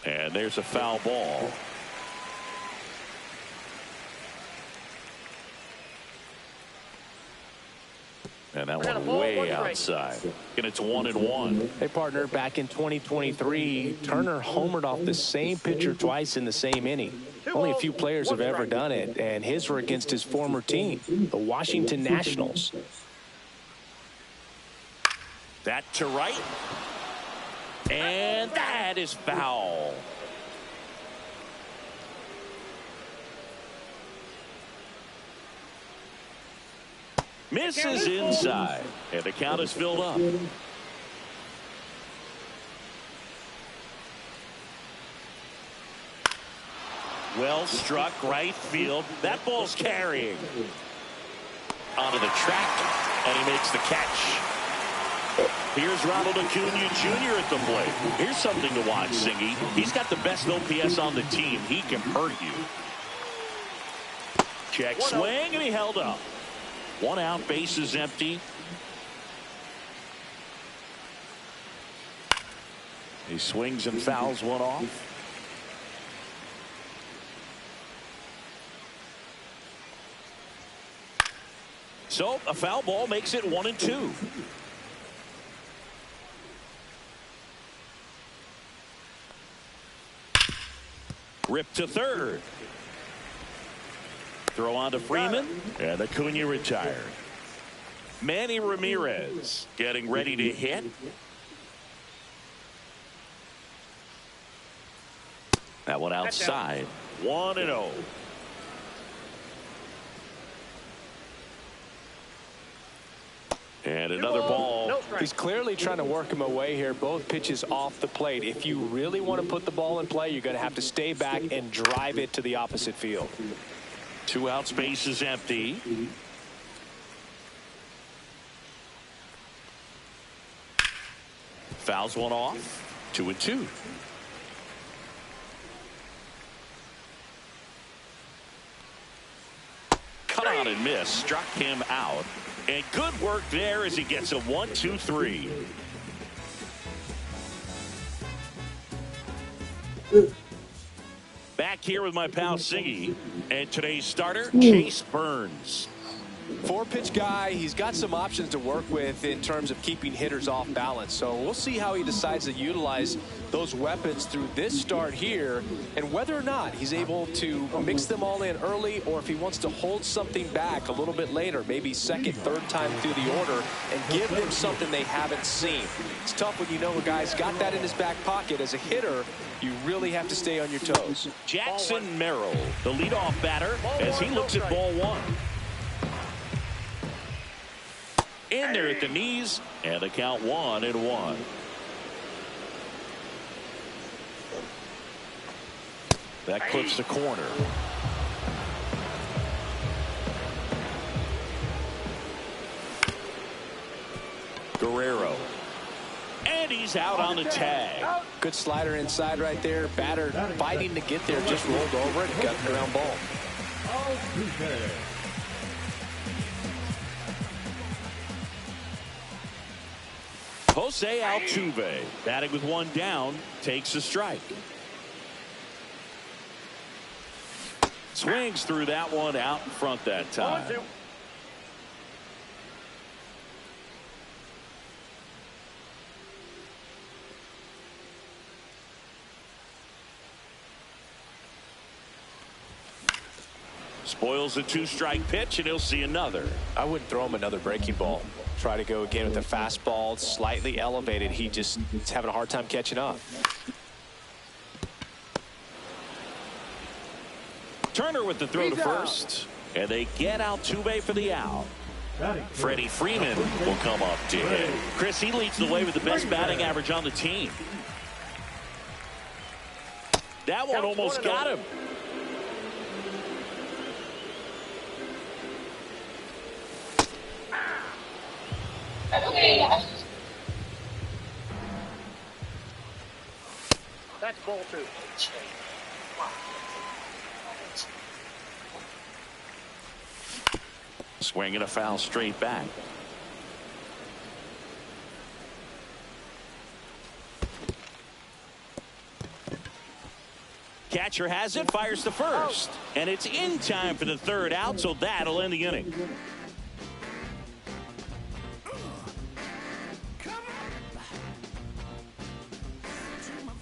And there's a foul ball. And that one way outside. And it's 1-1. Hey, partner, back in 2023, Turner homered off the same pitcher twice in the same inning. Only a few players have ever done it, and his were against his former team, the Washington Nationals. That to right. And that is foul. Misses inside, and the count is filled up. Well struck right field. That ball's carrying. Onto the track, and he makes the catch. Here's Ronald Acuna Jr. at the plate. Here's something to watch, Singy. He's got the best OPS on the team. He can hurt you. Check swing, and he held up. 1 out, base is empty. He swings and fouls one off. So a foul ball makes it 1-2. Rip to third. Throw on to Freeman, and Acuna retired. Manny Ramirez getting ready to hit. That one outside. 1-0. And another ball. He's clearly trying to work him away here. Both pitches off the plate. If you really want to put the ball in play, you're going to have to stay back and drive it to the opposite field. 2 outs, base is empty. Fouls one off. 2-2. Cut on and miss. Struck him out. And good work there as he gets a 1-2-3. Back here with my pal Siggy, and today's starter, Chase Burns. 4-pitch guy. He's got some options to work with in terms of keeping hitters off balance. So we'll see how he decides to utilize those weapons through this start here, and whether or not he's able to mix them all in early, or if he wants to hold something back a little bit later, maybe second, third time through the order, and give them something they haven't seen. It's tough when you know a guy's got that in his back pocket. As a hitter, you really have to stay on your toes. Jackson Merrill, the leadoff batter, as he looks at ball one. In there at the knees, and the count 1-1. That clips the corner. Guerrero. And he's out on the tag. Good slider inside right there. Batter fighting to get there, just rolled over it and got the ground ball. Jose Altuve, batting with one down, takes a strike. Swings through that one out in front that time. Spoils a 2-strike pitch, and he'll see another. I wouldn't throw him another breaking ball. Try to go again with the fastball, slightly elevated. He's having a hard time catching up. Turner with the throw to first, and they get Altuve for the out. Freddie Freeman will come up to hit. Chris, he leads the way with the best batting average on the team. That one almost got him. That's ball 2. Swinging a foul straight back. Catcher has it, fires to first. And it's in time for the third out, so that'll end the inning.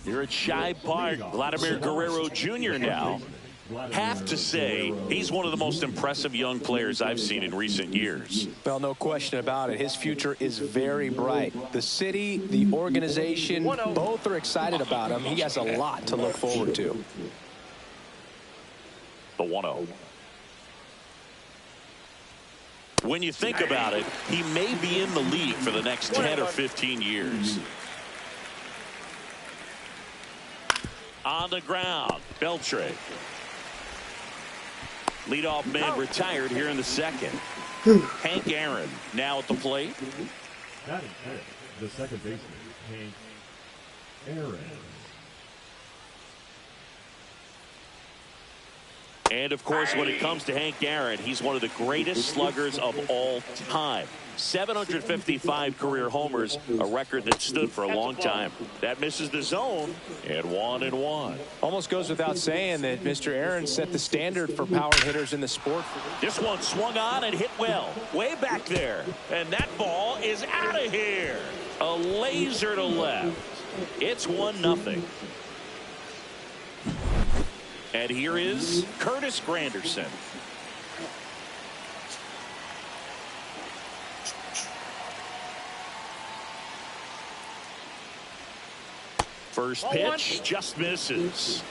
Here at Shibe Park, Vladimir Guerrero Jr. now. Have to say, he's one of the most impressive young players I've seen in recent years. Well, no question about it. His future is very bright. The city, the organization, both are excited about him. He has a lot to look forward to. The 1-0. When you think about it, he may be in the league for the next 10 or 15 years. On the ground, Beltre. Leadoff man retired here in the second. Hank Aaron now at the plate. The second baseman, Hank Aaron. And, of course, when it comes to Hank Aaron, he's one of the greatest sluggers of all time. 755 career homers, a record that stood for a long time. That misses the zone, and 1-1. Almost goes without saying that Mr. Aaron set the standard for power hitters in the sport. This one swung on and hit well, way back there. And that ball is out of here. A laser to left. It's 1-0. And here is Curtis Granderson. First pitch just misses.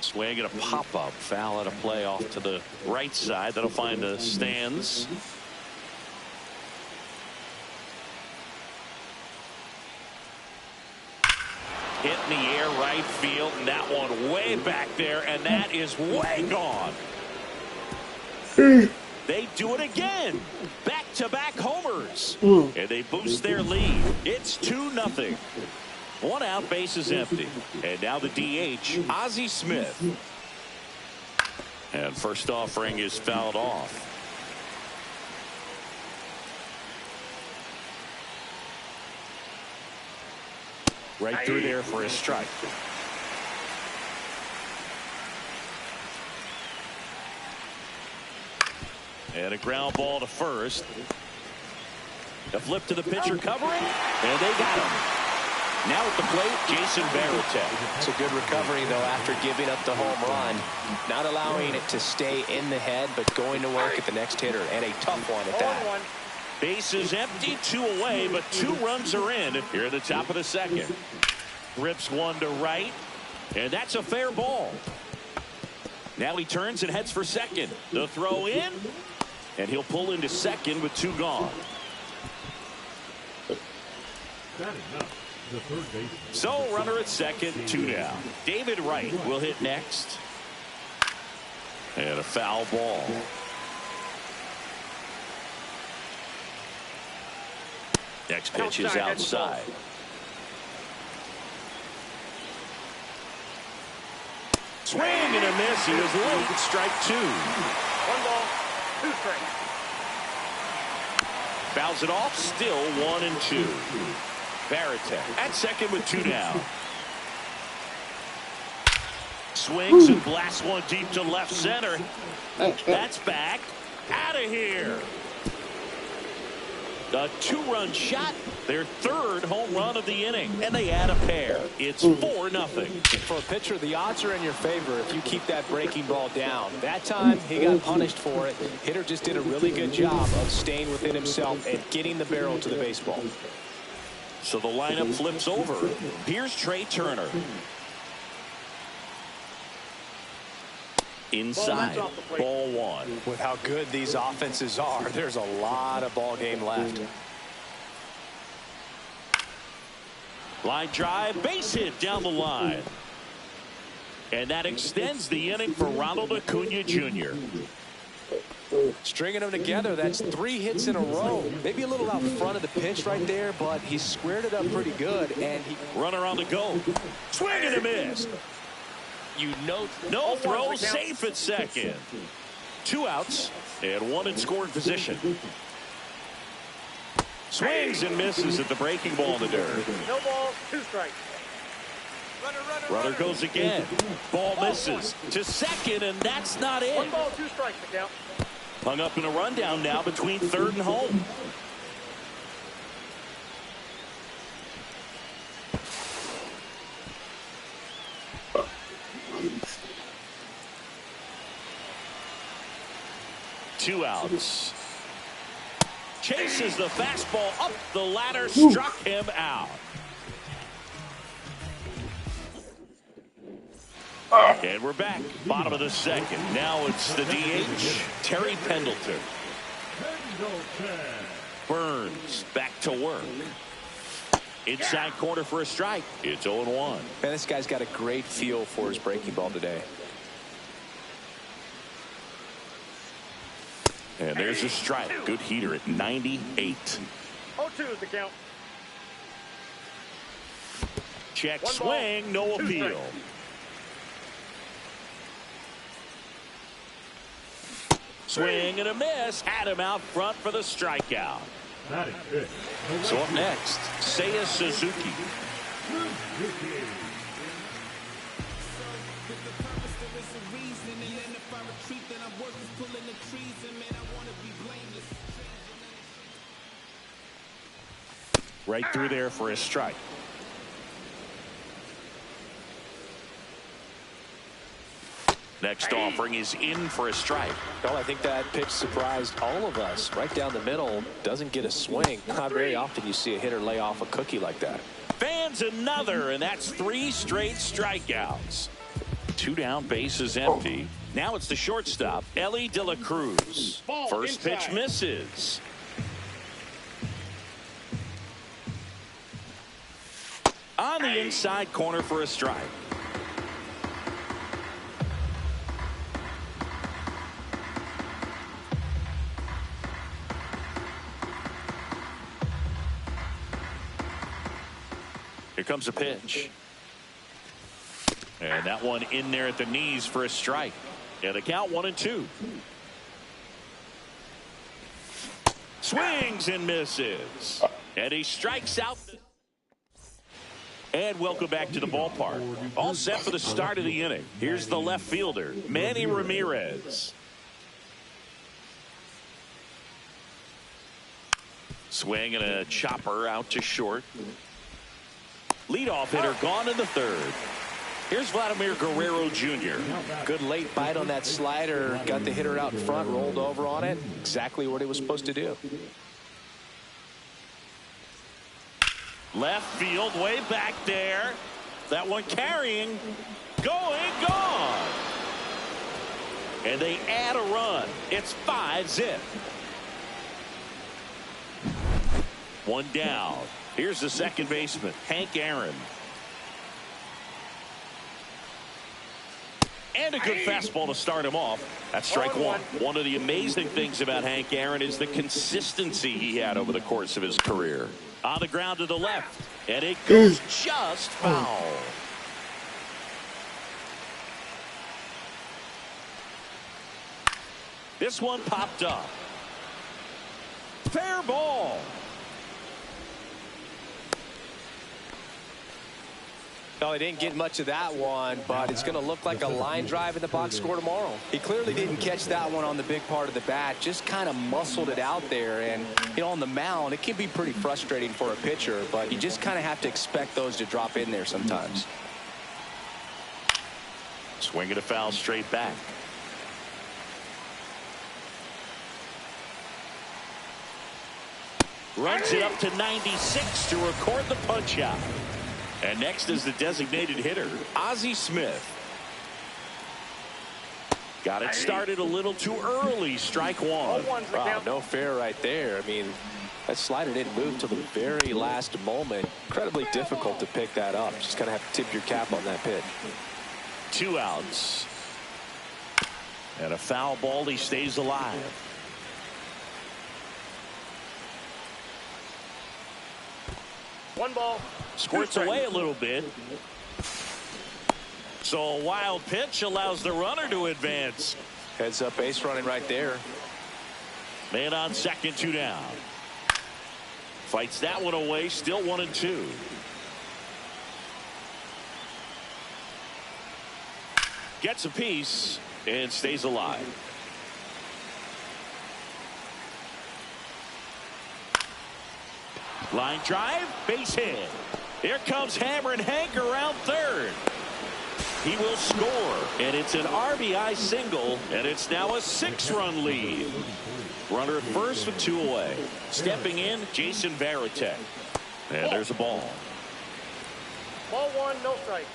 Swing and a pop-up. Foul at a play off to the right side. That'll find the stands. Hit in the air, right field, and that one way back there, and that is way gone. They do it again. Back-to-back homers. And they boost their lead. It's 2-0. One out, base is empty. And now the DH, Ozzie Smith. And first offering is fouled off. Right through there for a strike. And a ground ball to first. A flip to the pitcher covering, and they got him. Now at the plate, Jason Varitek. It's a good recovery, though, after giving up the home run. Not allowing it to stay in the head, but going to work at the next hitter, and a tough one at that. Base is empty, 2 away, but 2 runs are in here at the top of the second. Rips one to right, and that's a fair ball. Now he turns and heads for second. The throw in, and he'll pull into second with 2 gone. So runner at second, 2 down. David Wright will hit next. And a foul ball. Next pitch is outside. Swing and a miss. He was late. Strike 2. 1 ball, 2 strikes. Fouls it off. Still 1-2. Varitek at second with 2 down. Swings and blasts one deep to left center. That's back. Out of here. A 2-run shot, their 3rd home run of the inning, and they add a pair. It's 4-0. For a pitcher, the odds are in your favor if you keep that breaking ball down. That time, he got punished for it. Hitter just did a really good job of staying within himself and getting the barrel to the baseball. So the lineup flips over. Here's Trey Turner. Inside, ball 1. With how good these offenses are, there's a lot of ball game left. Line drive, base hit down the line. And that extends the inning for Ronald Acuna Jr. Stringing them together, that's 3 hits in a row. Maybe a little out front of the pitch right there, but he squared it up pretty good. And he runner on the go. Swing and a miss. No throw, safe at second. 2 outs and 1 in scoring position. Swings and misses at the breaking ball in the dirt. No ball, 2 strikes. Runner goes again. Ball misses to second, and that's not it. 1 ball, 2 strikes to count. Hung up in a rundown now between third and home. Two outs. Chases the fastball up the ladder, struck him out. And we're back, bottom of the second. Now it's the DH, Terry Pendleton. Burns back to work. Inside corner for a strike. It's 0-1. Man, this guy's got a great feel for his breaking ball today. And there's a strike. Good heater at 98. 0-2 is the count. Check 1 ball, swing, no 2 appeal. strikes. Swing and a miss. Had him out front for the strikeout. Batting fifth. So up next, Seiya Suzuki. Right through there for a strike. Next offering is in for a strike. Well, I think that pitch surprised all of us. Right down the middle, doesn't get a swing. Not very often you see a hitter lay off a cookie like that. Fans another, and that's 3 straight strikeouts. 2 down, bases empty. Now it's the shortstop, Ellie De La Cruz. First pitch misses. On the inside corner for a strike. Here comes a pitch. And that one in there at the knees for a strike. And a count 1-2. Swings and misses. And he strikes out. And welcome back to the ballpark. All set for the start of the inning. Here's the left fielder, Manny Ramirez. Swing and a chopper out to short. Leadoff hitter gone in the third. Here's Vladimir Guerrero Jr. Good late bite on that slider. Got the hitter out in front, rolled over on it. Exactly what he was supposed to do. Left field, way back there. That one carrying, going, gone. And they add a run. It's 5-zip. One down. Here's the second baseman, Hank Aaron. And a good fastball to start him off. That's strike 1. One of the amazing things about Hank Aaron is the consistency he had over the course of his career. On the ground to the left. And it goes just foul. This one popped up. Fair ball. No, he didn't get much of that one, but it's going to look like a line drive in the box score tomorrow. He clearly didn't catch that one on the big part of the bat, just kind of muscled it out there. And, you know, on the mound, it can be pretty frustrating for a pitcher, but you just kind of have to expect those to drop in there sometimes. Swing and a foul straight back. Runs it up to 96 to record the punch out. And next is the designated hitter, Ozzie Smith. Got it started a little too early. Strike 1. Wow, no fair right there. I mean, that slider didn't move till the very last moment. Incredibly difficult to pick that up. Just kind of have to tip your cap on that pitch. 2 outs. And a foul ball. He stays alive. One ball. Squirts away a little bit. So a wild pitch allows the runner to advance. Heads up base running right there. Man on second, 2 down. Fights that one away, still 1-2. Gets a piece and stays alive. Line drive, base hit. Here comes Hammer and Hank around third. He will score, and it's an RBI single, and it's now a 6-run lead. Runner at first with 2 away. Stepping in, Jason Varitek. And there's a ball. Ball 1, no strike.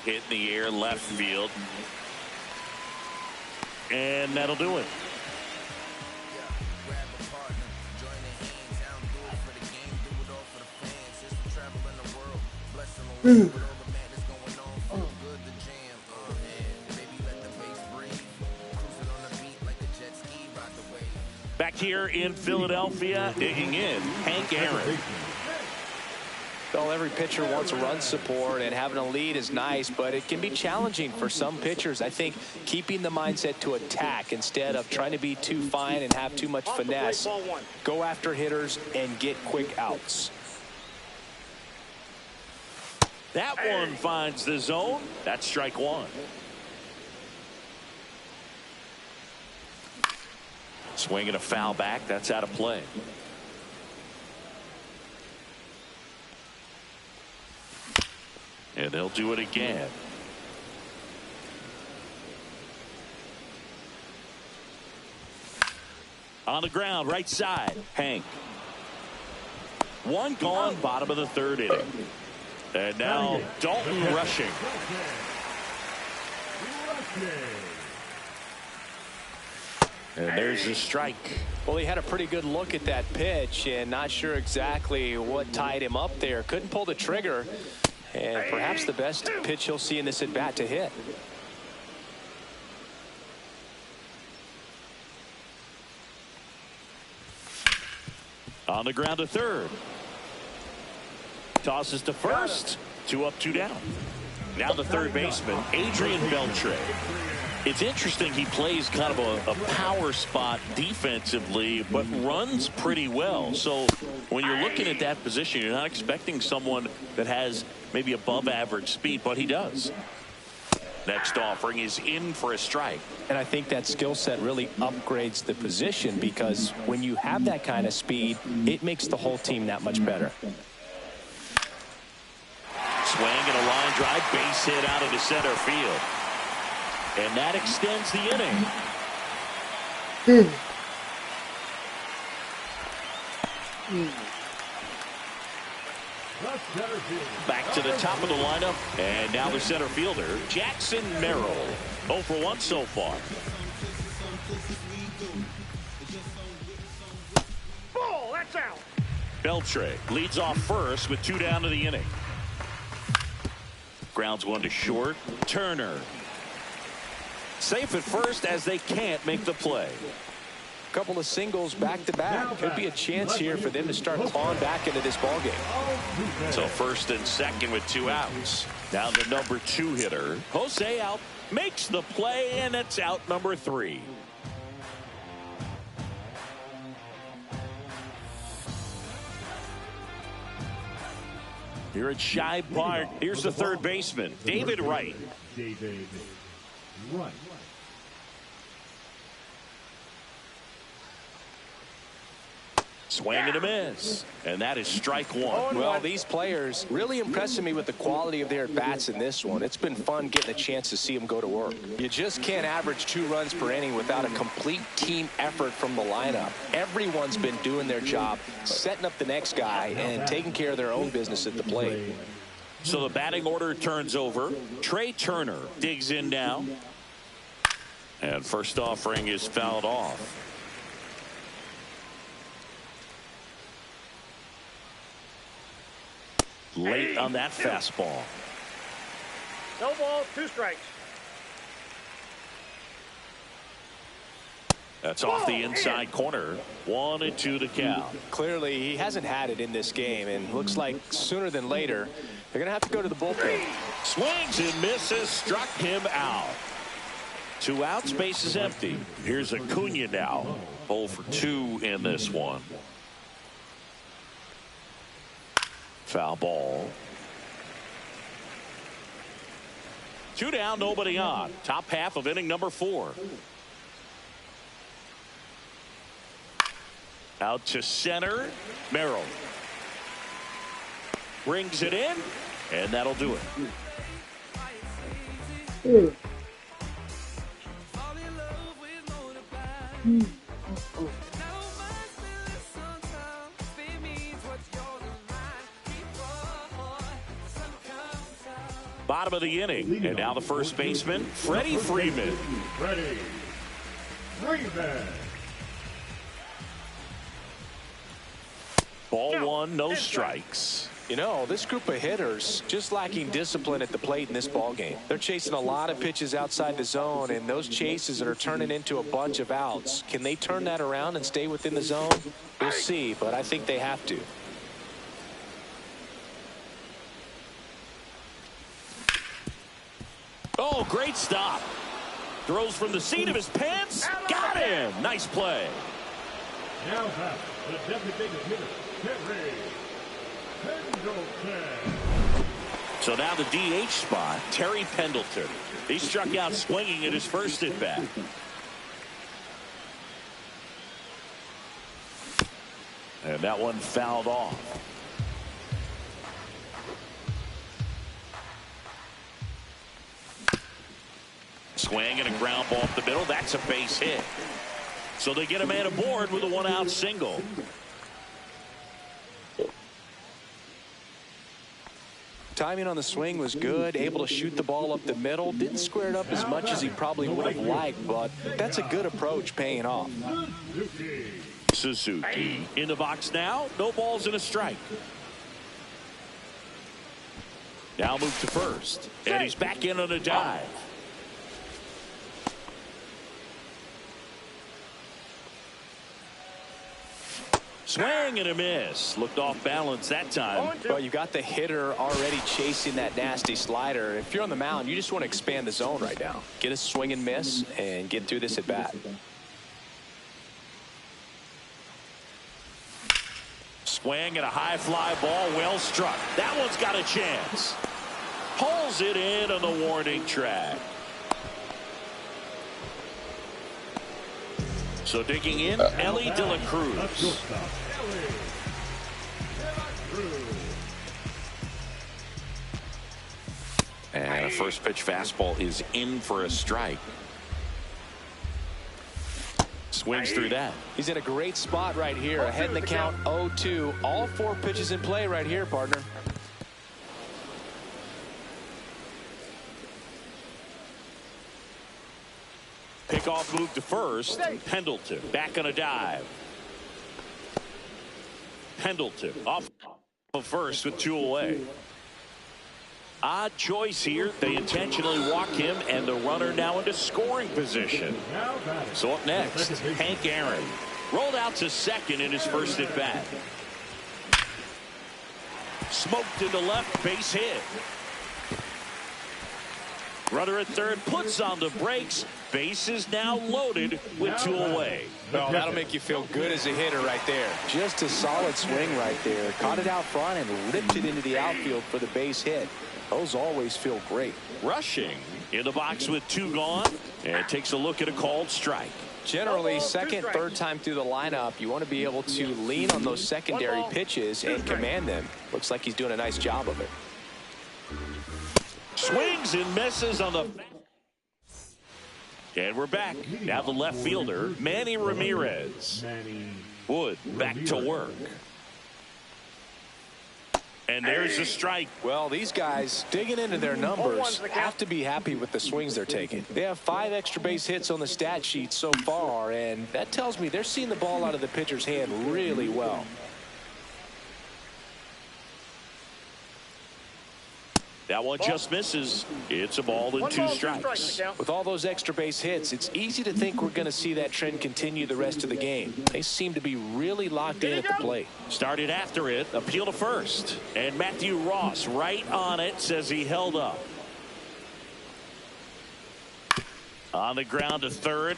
Hit in the air, left field. And that'll do it. Back here in Philadelphia, digging in, Hank Aaron. Well, every pitcher wants run support, and having a lead is nice, but it can be challenging for some pitchers. I think keeping the mindset to attack instead of trying to be too fine and have too much finesse. Go after hitters and get quick outs. That one finds the zone. That's strike 1. Swinging a foul back. That's out of play. And they'll do it again. On the ground, right side, Hank. One gone, bottom of the 3rd inning. And now Dalton rushing. And there's a strike. Well, he had a pretty good look at that pitch and not sure exactly what tied him up there. Couldn't pull the trigger. And perhaps the best pitch he'll see in this at-bat to hit. On the ground to 3rd. Tosses to first. 2 up, 2 down. Now the 3rd baseman, Adrian Beltre. It's interesting he plays kind of a power spot defensively, but runs pretty well. So when you're looking at that position, you're not expecting someone that has maybe above average speed, but he does. Next offering is in for a strike. And I think that skill set really upgrades the position, because when you have that kind of speed, it makes the whole team that much better. Swing and a line drive, base hit out into center field. And that extends the inning. Back to the top of the lineup. And now the center fielder, Jackson Merrill. 0 for 1 so far. Ball, that's out. Beltre leads off first with 2 down to the inning. Grounds 1 to short. Turner. Safe at first as they can't make the play. Couple of singles back-to-back. Could be a chance here for them to start clawing back into this ballgame. So 1st and 2nd with 2 outs. Now the number 2 hitter, Jose out, makes the play, and it's out number 3. Here at Shibe Park, here's the 3rd baseman, David Wright. David Wright. Swing and a miss. And that is strike 1. Well, these players really impressing me with the quality of their bats in this one. It's been fun getting a chance to see them go to work. You just can't average 2 runs per inning without a complete team effort from the lineup. Everyone's been doing their job, setting up the next guy, and taking care of their own business at the plate. So the batting order turns over. Trey Turner digs in now. And first offering is fouled off. Late on that fastball. No ball, 2 strikes. That's off the inside corner. 1-2 the count. Clearly, he hasn't had it in this game, and looks like sooner than later, they're going to have to go to the bullpen. Swings and misses, struck him out. 2 outs, base is empty. Here's Acuna now. 0 for 2 in this one. Foul ball. 2 down, nobody on. Top half of inning number 4. Out to center. Merrill brings it in, and that'll do it. Bottom of the inning, and now the first baseman, Freddie Freeman. Freddie Freeman. Ball 1, no strikes. You know, this group of hitters just lacking discipline at the plate in this ball game. They're chasing a lot of pitches outside the zone, and those chases are turning into a bunch of outs. Can they turn that around and stay within the zone? We'll see, but I think they have to. Oh, great stop. Throws from the seat of his pants. Got him. Nice play. Now back, the designated hitter, Terry Pendleton. So now the DH spot, Terry Pendleton. He struck out swinging at his first at bat. And that one fouled off. Swing and a ground ball up the middle. That's a base hit. So they get a man aboard with a 1-out single. Timing on the swing was good, able to shoot the ball up the middle. Didn't square it up as much as he probably would have liked, but that's a good approach, paying off. Suzuki in the box now. No balls and a strike. Now move to first, and he's back in on a dive. Swing and a miss. Looked off balance that time. Well, you got the hitter already chasing that nasty slider. If you're on the mound, you just want to expand the zone right now. Get a swing and miss and get through this at bat. Swing and a high fly ball, well struck. That one's got a chance. Pulls it in on the warning track. So digging in, Ellie De La Cruz. And a first pitch fastball is in for a strike. Swings through that. He's in a great spot right here. Ahead in the count 0-2. All 4 pitches in play right here, partner. Pickoff move to first. Pendleton back on a dive. Pendleton off of first with 2 away. Odd choice here. They intentionally walk him, and the runner now into scoring position. So up next, Hank Aaron. Rolled out to second in his first at bat. Smoked to the left, base hit. Runner at third puts on the brakes. Base is now loaded with 2 away. Well, that'll make you feel good as a hitter right there. Just a solid swing right there. Caught it out front and ripped it into the outfield for the base hit. Those always feel great. Rushing in the box with 2 gone, and takes a look at a called strike. Generally, second, third time through the lineup, you want to be able to lean on those secondary pitches and command them. Looks like he's doing a nice job of it. Swings and misses on the... And we're back. Now the left fielder, Manny Ramirez. Wood back to work. And there's a strike. Well, these guys digging into their numbers have to be happy with the swings they're taking. They have 5 extra base hits on the stat sheet so far, and that tells me they're seeing the ball out of the pitcher's hand really well. That one just misses. It's a ball and 2 strikes. With all those extra base hits, it's easy to think we're going to see that trend continue the rest of the game. They seem to be really locked in at the plate. Started after it, appeal to first. And Matthew Ross right on it, says he held up. On the ground to third.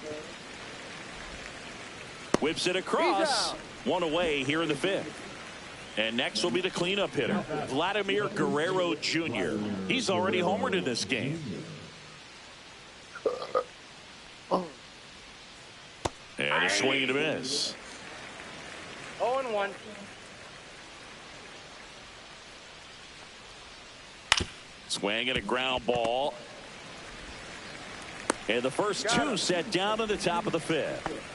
Whips it across. One away here in the fifth. And next will be the cleanup hitter, Vladimir Guerrero Jr. He's already homered in this game. And a swing and a miss. 0-1. Swing and a ground ball. And the first two set down in the top of the fifth.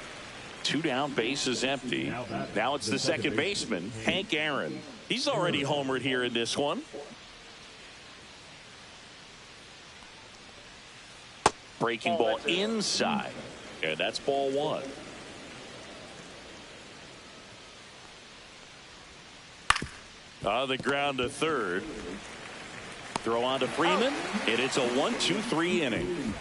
2 down, bases empty. Now it's the second baseman, Hank Aaron. He's already homered here in this one. Breaking ball inside. And that's ball 1. On the ground to third. Throw on to Freeman. And it's a 1-2-3 inning.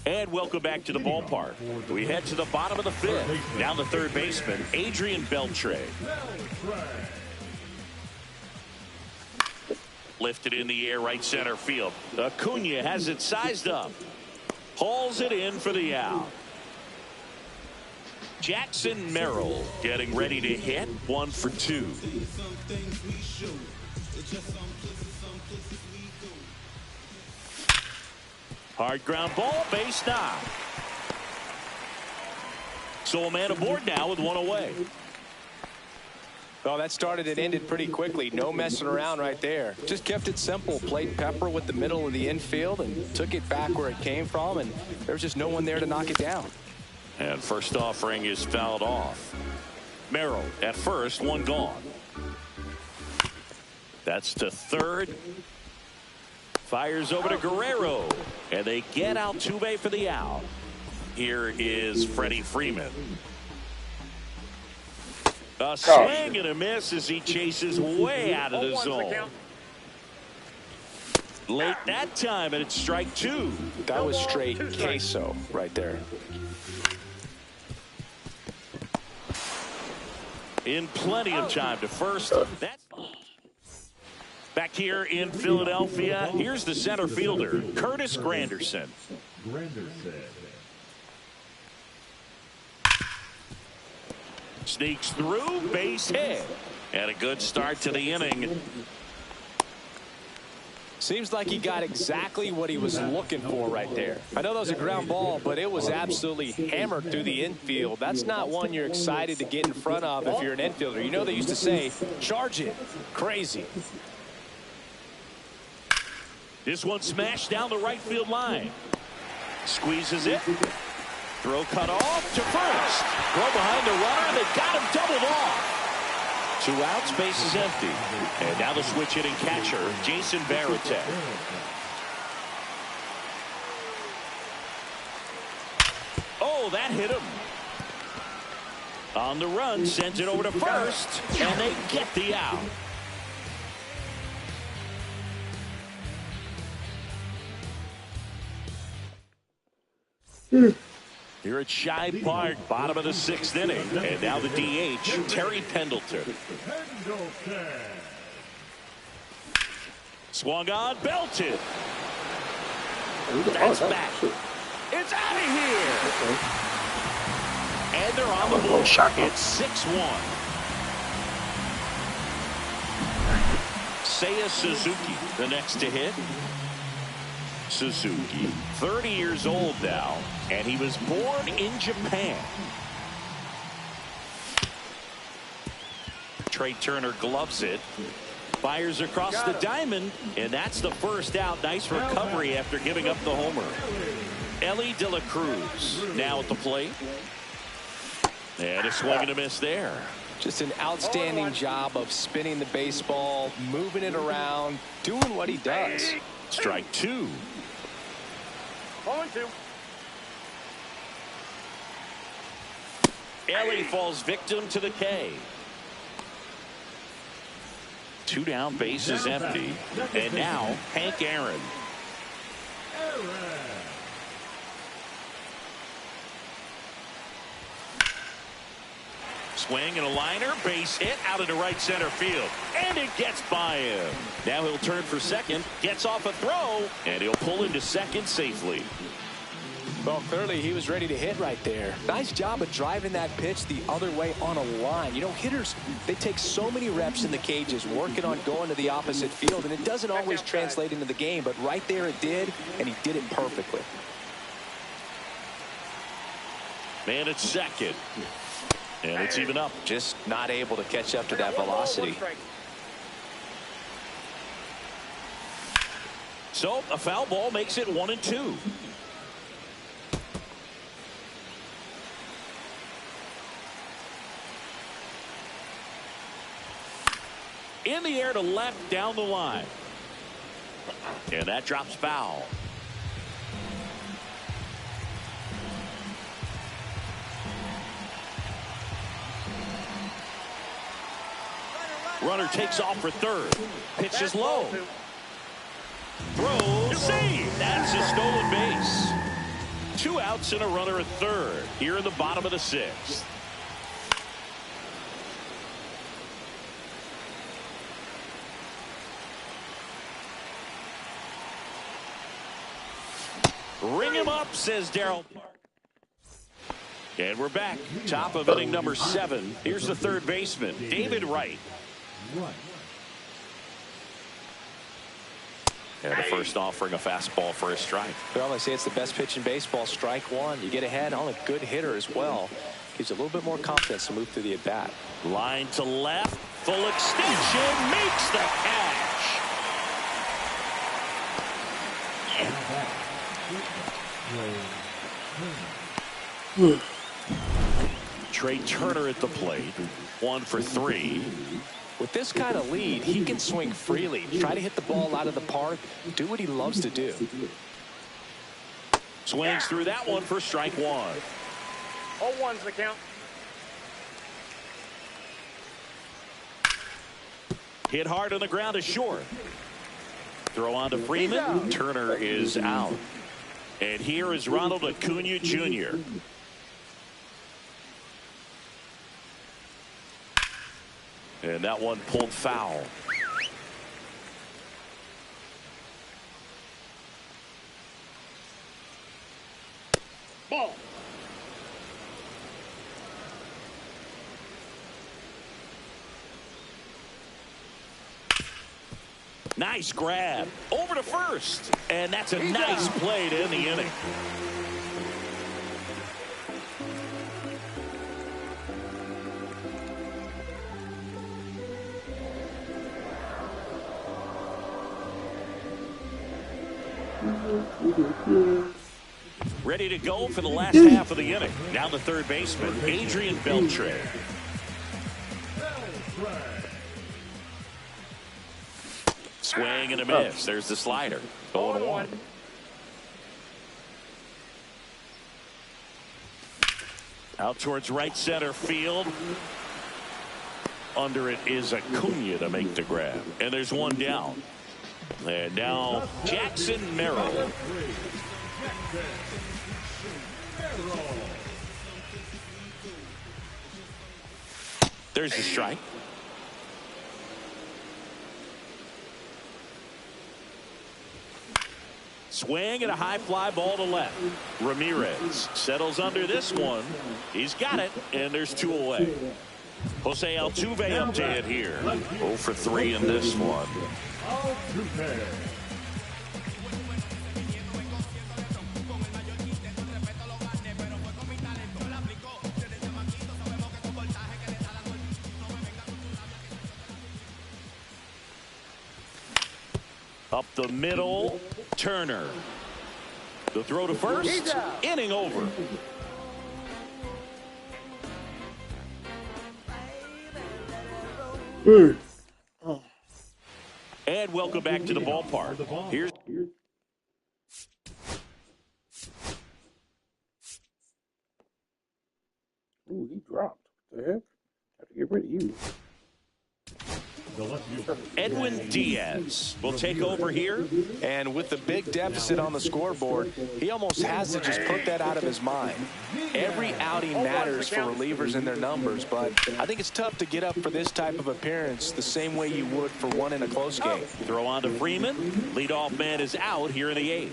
And welcome back to the ballpark. We head to the bottom of the fifth. Down the third baseman, Adrian Beltre. Lifted in the air, right center field. Acuna has it sized up. Hauls it in for the out. Jackson Merrill getting ready to hit. 1 for 2. Hard ground ball, base knock. So a man aboard now with 1 away. Well, that started and ended pretty quickly. No messing around right there. Just kept it simple. Played pepper with the middle of the infield and took it back where it came from. And there was just no one there to knock it down. And first offering is fouled off. Merrill at first, 1 gone. That's to third. Fires over to Guerrero. And they get Altuve for the out. Here is Freddie Freeman. A swing and a miss as he chases way out of the zone. Late that time, and it's strike 2. That was straight queso right there. In plenty of time to first. That's back here in Philadelphia. Here's the center fielder, Curtis Granderson. Sneaks through, base hit. And a good start to the inning. Seems like he got exactly what he was looking for right there. I know that was a ground ball, but it was absolutely hammered through the infield. That's not one you're excited to get in front of if you're an infielder. You know they used to say, charge it. Crazy. This one smashed down the right field line. Squeezes it. Throw cut off to first. Throw behind the runner. They got him doubled off. 2 outs, bases empty. And now the switch hitting catcher, Jason Varitek. Oh, that hit him. On the run, sends it over to first, and they get the out. Here at Shibe Park, bottom of the 6th inning. And now the DH, Terry Pendleton. Swung on, belted. That's back. It's out of here. And they're on the board. It's 6-1. Seiya Suzuki, the next to hit. Suzuki, 30 years old now, and he was born in Japan. Trey Turner gloves it, fires across the diamond, and that's the first out. Nice recovery after giving up the homer. Ellie De La Cruz now at the plate. And a swing and a miss there. Just an outstanding job of spinning the baseball, moving it around, doing what he does. Strike 2. 0-2. Ellie falls victim to the K. 2 down, bases empty. And now Hank Aaron. swing and a liner, base hit out into right center field, and it gets by him. Now he'll turn for second, gets off a throw, and he'll pull into second safely. Well, clearly he was ready to hit right there. Nice job of driving that pitch the other way on a line. You know, hitters, they take so many reps in the cages working on going to the opposite field, and it doesn't always translate into the game, but right there it did, and he did it perfectly. Man at second. And it's even up. Just not able to catch up to that velocity. So a foul ball makes it 1-2. In the air to left down the line. And that drops foul. Runner takes off for third. Pitch is low. Throw, save. That's a stolen base. 2 outs and a runner at third here in the bottom of the 6th. Ring him up, says Darryl. And we're back. Top of inning number 7. Here's the third baseman, David Wright. And the first offering a fastball for a strike. Well, they say it's the best pitch in baseball. Strike one. You get ahead on a good hitter as well. Gives you a little bit more confidence to move through the at-bat. Line to left. Full extension. Makes the catch. Trey Turner at the plate. 1 for 3. With this kind of lead, he can swing freely, try to hit the ball out of the park, do what he loves to do. Swings through that one for strike 1. 0-1's the count. Hit hard on the ground to short. Throw on to Freeman. Turner is out. And here is Ronald Acuna Jr. And that one pulled foul. Ball. Nice grab. Over to first. And that's a nice play to end the inning. Ready to go for the last half of the inning. Now the third baseman, Adrian Beltre. Swing and a miss. There's the slider. 0-1. Out towards right center field. Under it is Acuna to make the grab. And there's one down. And now Jackson Merrill. There's the strike. Swing and a high fly ball to left. Ramirez settles under this one. He's got it, and there's 2 away. Jose Altuve up to hit here. 0 for 3 in this one. Up the middle, Turner. The throw to first, inning over. And welcome back to the ballpark. Here's Ooh, he dropped. What the heck? Have to get rid of you. the left fielder. Edwin Diaz will take over here. And with the big deficit on the scoreboard, he almost has to just put that out of his mind. Every outing matters for relievers and their numbers, but I think it's tough to get up for this type of appearance the same way you would for one in a close game. Throw on to Freeman. Leadoff man is out here in the 8th.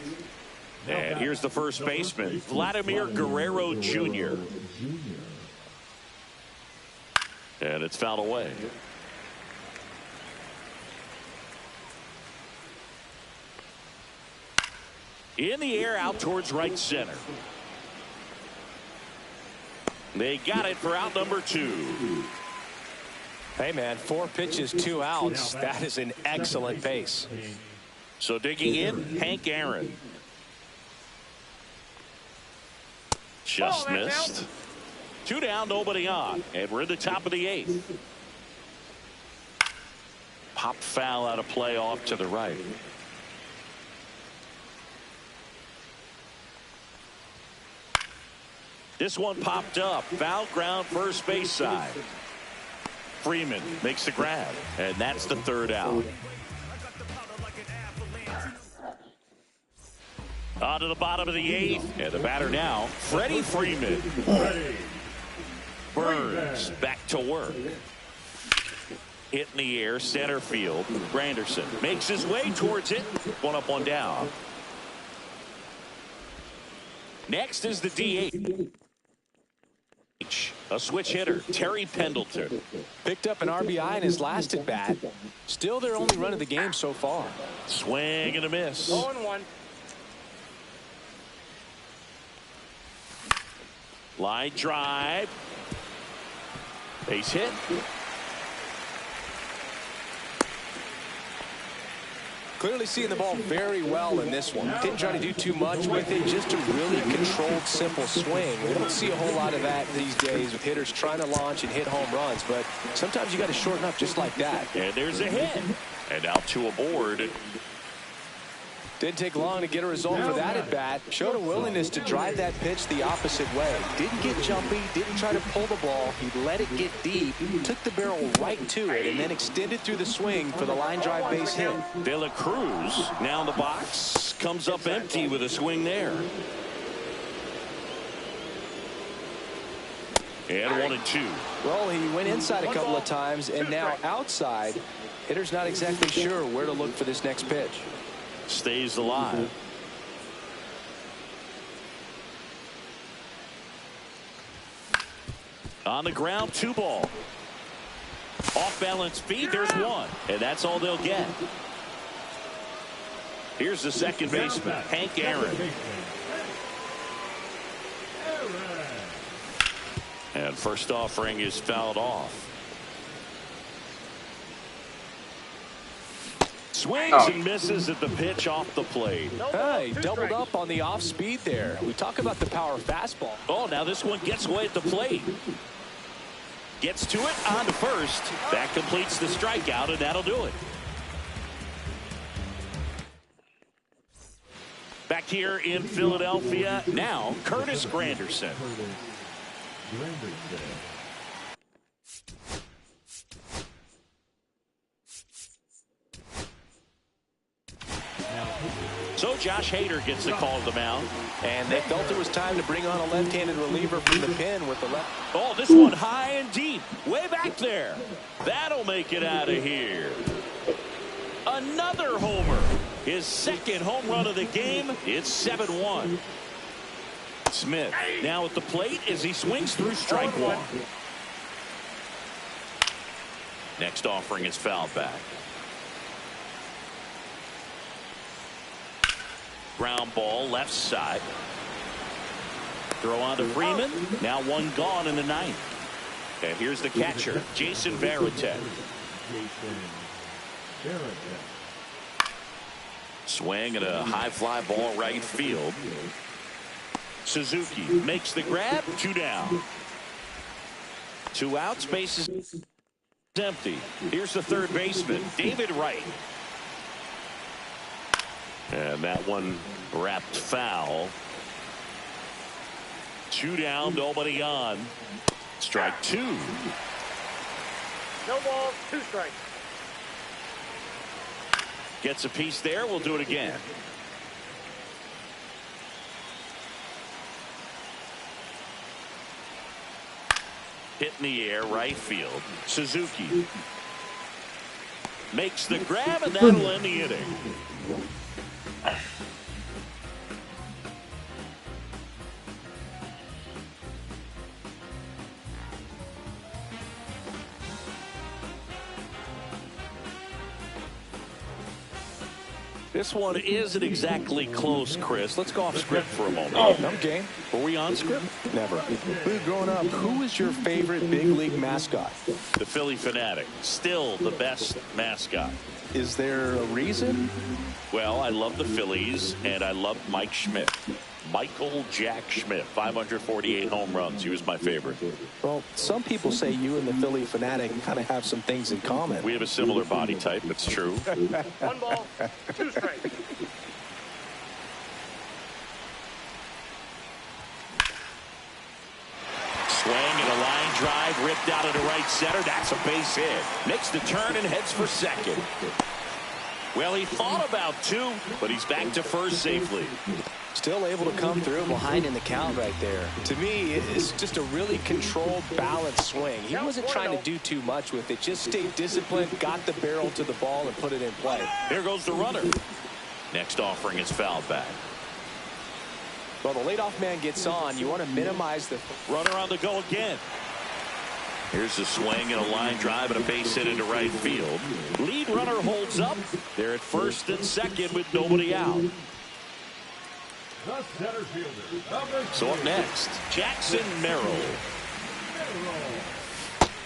And here's the first baseman, Vladimir Guerrero Jr. And it's fouled away. In the air, out towards right center. They got it for out number 2. Hey, man, 4 pitches, 2 outs. That is an excellent pace. So digging in, Hank Aaron. Just missed. 2 down, nobody on. And we're in the top of the 8th. Pop foul out of play off to the right. This one popped up. Foul ground, first base side. Freeman makes the grab. And that's the 3rd out. On to the bottom of the 8th. And the batter now, Freddie Freeman. Burns back to work. Hit in the air, center field. Granderson makes his way towards it. 1 up, 1 down. Next is the DH. A switch hitter, Terry Pendleton. Picked up an RBI in his last at bat. Still their only run of the game so far. Swing and a miss. 0-1. Line drive. Base hit. Clearly seeing the ball very well in this one. Didn't try to do too much with it, just a really controlled, simple swing. We don't see a whole lot of that these days with hitters trying to launch and hit home runs, but sometimes you got to shorten up just like that. And there's a hit. And out to aboard. Didn't take long to get a result for that at bat. Showed a willingness to drive that pitch the opposite way. Didn't get jumpy, didn't try to pull the ball. He let it get deep, took the barrel right to it, and then extended through the swing for the line drive base hit. De La Cruz now in the box. Comes up empty with a swing there. And 1-2. Well, he went inside a couple of times, and now outside. Hitter's not exactly sure where to look for this next pitch. Stays alive. On the ground, 2 ball. Off balance feet, there's 1. And that's all they'll get. Here's the second baseman, Hank Aaron. And first offering is fouled off. Swings and misses at the pitch off the plate. Hey, doubled up on the off speed there. We talk about the power fastball. Oh, now this one gets away at the plate. Gets to it on to first. That completes the strikeout, and that'll do it. Back here in Philadelphia, now Curtis Granderson. So Josh Hader gets the call to the mound. And they felt it was time to bring on a left-handed reliever from the pen with the left. Oh, this one high and deep. Way back there. That'll make it out of here. Another homer. His second home run of the game. It's 7-1. Smith now at the plate as he swings through strike 1. Next offering is fouled back. Ground ball left side. Throw on to Freeman. Now 1 gone in the 9th. And here's the catcher, Jason Varitek. Swing at a high fly ball right field. Suzuki makes the grab. 2 down. 2 outs. Base is empty. Here's the third baseman, David Wright. And that one wrapped foul. 2 down, nobody on. Strike 2. No balls, 2 strikes. Gets a piece there. We'll do it again. Hit in the air, right field. Suzuki makes the grab, and that'll end the inning. This one isn't exactly close, Chris. Let's go off script for a moment. I'm game. Were we on script? Never. Growing up, who was your favorite big league mascot? The Philly Fanatic. Still the best mascot. Is there a reason? Well, I love the Phillies, and I love Mike Schmidt. Michael Jack Schmidt, 548 home runs. He was my favorite. Well, some people say you and the Philly Fanatic kind of have some things in common. We have a similar body type. It's true. 1 ball, 2 strikes. Swing and a line drive ripped out into right center. That's a base hit. Makes the turn and heads for second. Well, he thought about 2, but he's back to first safely. Still able to come through behind in the count right there. To me, it's just a really controlled, balanced swing. He wasn't trying to do too much with it. Just stayed disciplined, got the barrel to the ball, and put it in play. Here goes the runner. Next offering is fouled back. Well, the leadoff man gets on. You want to minimize the runner on the go again. Here's a swing and a line drive and a base hit into right field. Lead runner holds up. They're at first and second with nobody out. The center fielder, number So up 3. next, Jackson Merrill.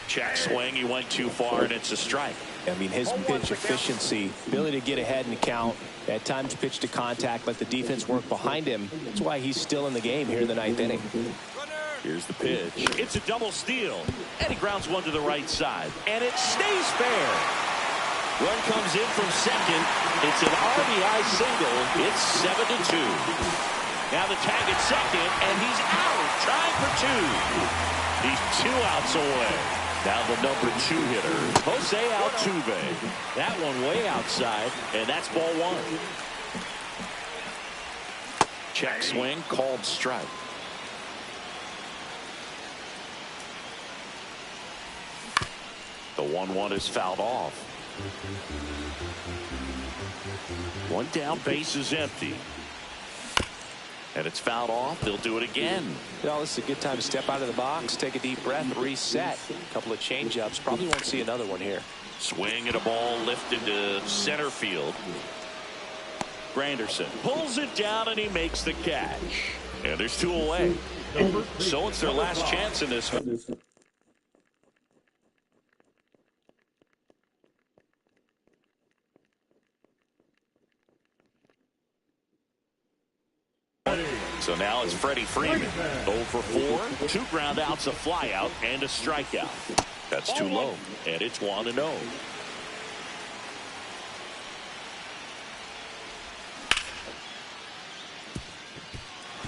Check swing. He went too far, and it's a strike. I mean, his pitch efficiency, ability to get ahead in the count, at times pitch to contact, let the defense work behind him. That's why he's still in the game here in the 9th inning. Here's the pitch. It's a double steal. And he grounds one to the right side. And it stays fair. Run comes in from second. It's an RBI single. It's 7-2. Now the tag at second, and he's out, trying for 2. He's 2 outs away. Now the number 2 hitter, Jose Altuve. That one way outside, and that's ball 1. Check swing, called strike. The 1-1 is fouled off. 1 down, base is empty. And it's fouled off. They'll do it again. Well, this is a good time to step out of the box, take a deep breath, reset. A couple of change-ups. Probably won't see another one here. Swing and a ball lifted to center field. Granderson pulls it down, and he makes the catch. And there's 2 away. So it's their last chance in this one. So now it's Freddie Freeman. 0 for 4, 2 ground outs, a fly out, and a strikeout. That's too low, and it's 1-0.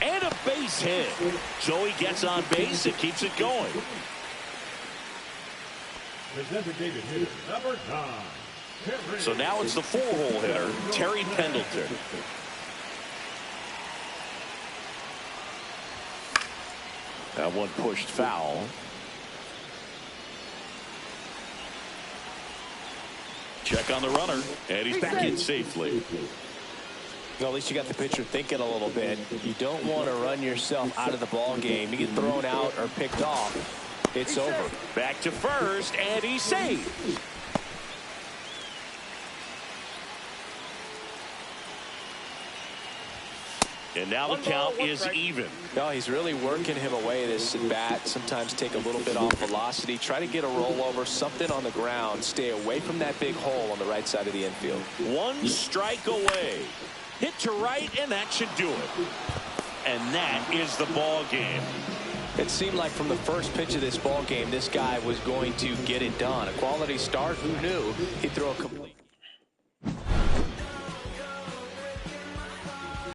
And a base hit. Joey gets on base and keeps it going. The designated hitter, number 9. So now it's the 4-hole hitter, Terry Pendleton. That one pushed foul. Check on the runner, and he's back in safely. Well, at least you got the pitcher thinking a little bit. You don't want to run yourself out of the ball game. You get thrown out or picked off, it's over. Back to first, and he's safe. And now the count is even. No, he's really working him away this at bat. Sometimes take a little bit off velocity. Try to get a rollover, something on the ground. Stay away from that big hole on the right side of the infield. 1 strike away. Hit to right, and that should do it. And that is the ball game. It seemed like from the first pitch of this ball game, this guy was going to get it done. A quality start. Who knew? He'd throw a